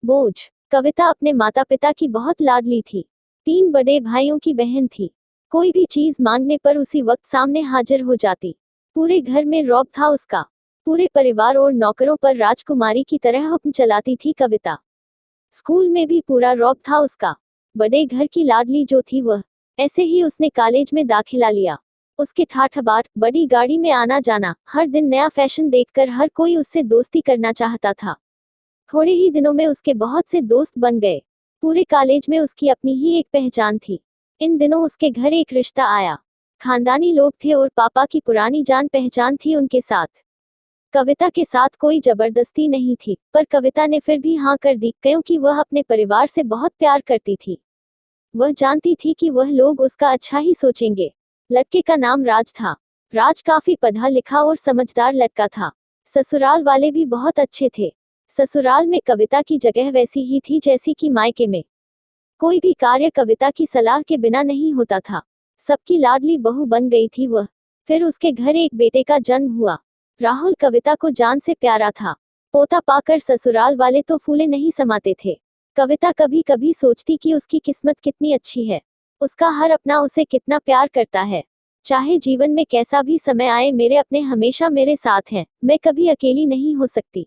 बोझ। कविता अपने माता पिता की बहुत लाडली थी। 3 बड़े भाइयों की बहन थी। कोई भी चीज मांगने पर उसी वक्त सामने हाजिर हो जाती। पूरे घर में रौब था उसका। पूरे परिवार और नौकरों पर राजकुमारी की तरह हुक्म चलाती थी कविता। स्कूल में भी पूरा रौब था उसका। बड़े घर की लाडली जो थी वह। ऐसे ही उसने कॉलेज में दाखिला लिया। उसके ठाठ बाट, बड़ी गाड़ी में आना जाना, हर दिन नया फैशन देखकर हर कोई उससे दोस्ती करना चाहता था। थोड़े ही दिनों में उसके बहुत से दोस्त बन गए। पूरे कॉलेज में उसकी अपनी ही एक पहचान थी। इन दिनों उसके घर एक रिश्ता आया। खानदानी लोग थे और पापा की पुरानी जान पहचान थी उनके साथ। कविता के साथ कोई जबरदस्ती नहीं थी, पर कविता ने फिर भी हाँ कर दी, क्योंकि वह अपने परिवार से बहुत प्यार करती थी। वह जानती थी कि वह लोग उसका अच्छा ही सोचेंगे। लड़के का नाम राज था। राज काफी पढ़ा लिखा और समझदार लड़का था। ससुराल वाले भी बहुत अच्छे थे। ससुराल में कविता की जगह वैसी ही थी जैसी कि मायके में। कोई भी कार्य कविता की सलाह के बिना नहीं होता था। सबकी लाडली बहू बन गई थी वह। फिर उसके घर एक बेटे का जन्म हुआ। राहुल कविता को जान से प्यारा था। पोता पाकर ससुराल वाले तो फूले नहीं समाते थे। कविता कभी कभी सोचती कि उसकी किस्मत कितनी अच्छी है। उसका हर अपना उसे कितना प्यार करता है। चाहे जीवन में कैसा भी समय आए, मेरे अपने हमेशा मेरे साथ हैं, मैं कभी अकेली नहीं हो सकती।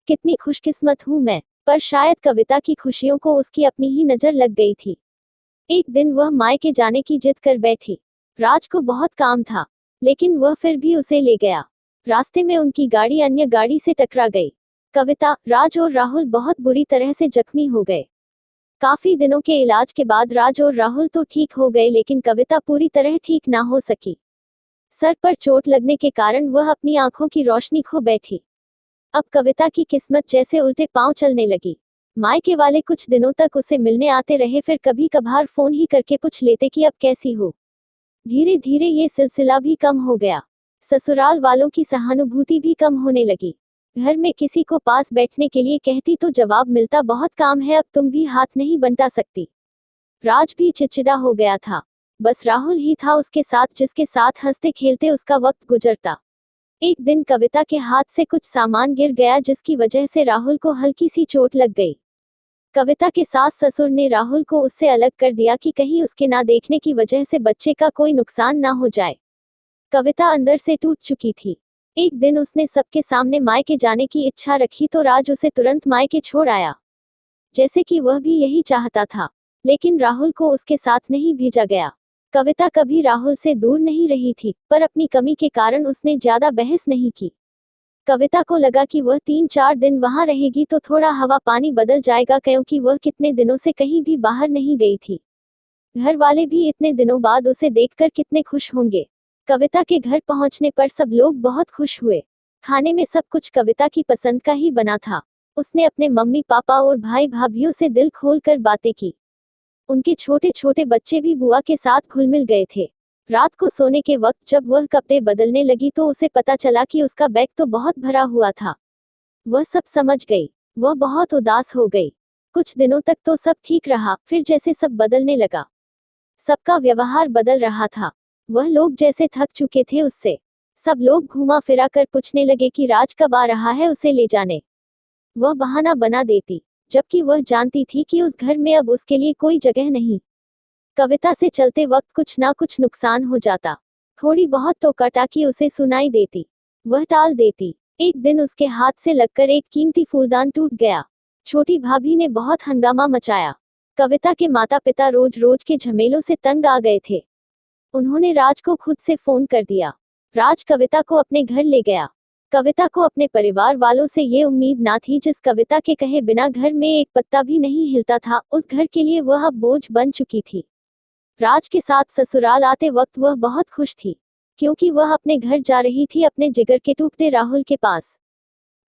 कितनी खुशकिस्मत हूं मैं। पर शायद कविता की खुशियों को उसकी अपनी ही नजर लग गई थी। एक दिन वह मायके जाने की जिद कर बैठी। राज को बहुत काम था, लेकिन वह फिर भी उसे ले गया। रास्ते में उनकी गाड़ी अन्य गाड़ी से टकरा गई। कविता, राज और राहुल बहुत बुरी तरह से जख्मी हो गए। काफी दिनों के इलाज के बाद राज और राहुल तो ठीक हो गए, लेकिन कविता पूरी तरह ठीक ना हो सकी। सर पर चोट लगने के कारण वह अपनी आंखों की रोशनी खो बैठी। अब कविता की किस्मत जैसे उल्टे पांव चलने लगी। मायके वाले कुछ दिनों तक उसे मिलने आते रहे, फिर कभी कभार फोन ही करके पूछ लेते कि अब कैसी हो। धीरे धीरे ये सिलसिला भी कम हो गया। ससुराल वालों की सहानुभूति भी कम होने लगी। घर में किसी को पास बैठने के लिए कहती तो जवाब मिलता, बहुत काम है, अब तुम भी हाथ नहीं बंटा सकती। राज भी चिड़चिड़ा हो गया था। बस राहुल ही था उसके साथ, जिसके साथ हंसते खेलते उसका वक्त गुजरता। एक दिन कविता के हाथ से कुछ सामान गिर गया, जिसकी वजह से राहुल को हल्की सी चोट लग गई। कविता के सास ससुर ने राहुल को उससे अलग कर दिया कि कहीं उसके ना देखने की वजह से बच्चे का कोई नुकसान ना हो जाए। कविता अंदर से टूट चुकी थी। एक दिन उसने सबके सामने मायके जाने की इच्छा रखी तो राज उसे तुरंत मायके छोड़ आया, जैसे कि वह भी यही चाहता था। लेकिन राहुल को उसके साथ नहीं भेजा गया। कविता कभी राहुल से दूर नहीं रही थी, पर अपनी कमी के कारण उसने ज्यादा बहस नहीं की। कविता को लगा कि वह 3-4 दिन वहां रहेगी तो थोड़ा हवा पानी बदल जाएगा, क्योंकि वह कितने दिनों से कहीं भी बाहर नहीं गई थी। घर वाले भी इतने दिनों बाद उसे देखकर कितने खुश होंगे। कविता के घर पहुंचने पर सब लोग बहुत खुश हुए। खाने में सब कुछ कविता की पसंद का ही बना था। उसने अपने मम्मी पापा और भाई भाभीओं से दिल खोलकर बातें की। उनके छोटे छोटे बच्चे भी बुआ के साथ घुल मिल गए थे। रात को सोने के वक्त जब वह कपड़े बदलने लगी तो उसे पता चला कि उसका बैग तो बहुत भरा हुआ था। वह सब समझ गई। वह बहुत उदास हो गई। कुछ दिनों तक तो सब ठीक रहा, फिर जैसे सब बदलने लगा। सबका व्यवहार बदल रहा था। वह लोग जैसे थक चुके थे उससे। सब लोग घुमा फिरा कर पूछने लगे कि राज कब आ रहा है उसे ले जाने। वह बहाना बना देती, जबकि वह जानती थी कि उस घर में अब उसके लिए कोई जगह नहीं। कविता से चलते वक्त कुछ ना कुछ नुकसान हो जाता। थोड़ी बहुत तो कटाकी उसे सुनाई देती। वह टाल देती। एक दिन उसके हाथ से लगकर एक कीमती फूलदान टूट गया। छोटी भाभी ने बहुत हंगामा मचाया। कविता के माता पिता रोज रोज के झमेलों से तंग आ गए थे। उन्होंने राज को खुद से फोन कर दिया। राज कविता को अपने घर ले गया। कविता को अपने परिवार वालों से ये उम्मीद ना थी, जिस कविता के कहे बिना घर में एक पत्ता भी नहीं हिलता था, उस घर के लिए वह अब बोझ बन चुकी थी। राज के साथ ससुराल आते वक्त वह बहुत खुश थी, क्योंकि वह अपने घर जा रही थी, अपने जिगर के टुकड़े राहुल के पास।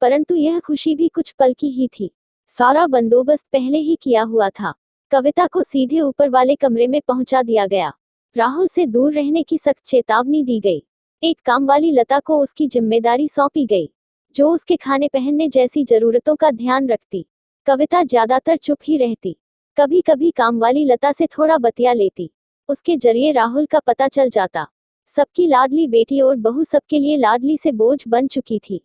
परंतु यह खुशी भी कुछ पल की ही थी। सारा बंदोबस्त पहले ही किया हुआ था। कविता को सीधे ऊपर वाले कमरे में पहुंचा दिया गया। राहुल से दूर रहने की सख्त चेतावनी दी गई। एक काम वाली लता को उसकी जिम्मेदारी सौंपी गई, जो उसके खाने पहनने जैसी जरूरतों का ध्यान रखती। कविता ज्यादातर चुप ही रहती। कभी कभी काम वाली लता से थोड़ा बतिया लेती। उसके जरिए राहुल का पता चल जाता। सबकी लाडली बेटी और बहू सबके लिए लाडली से बोझ बन चुकी थी।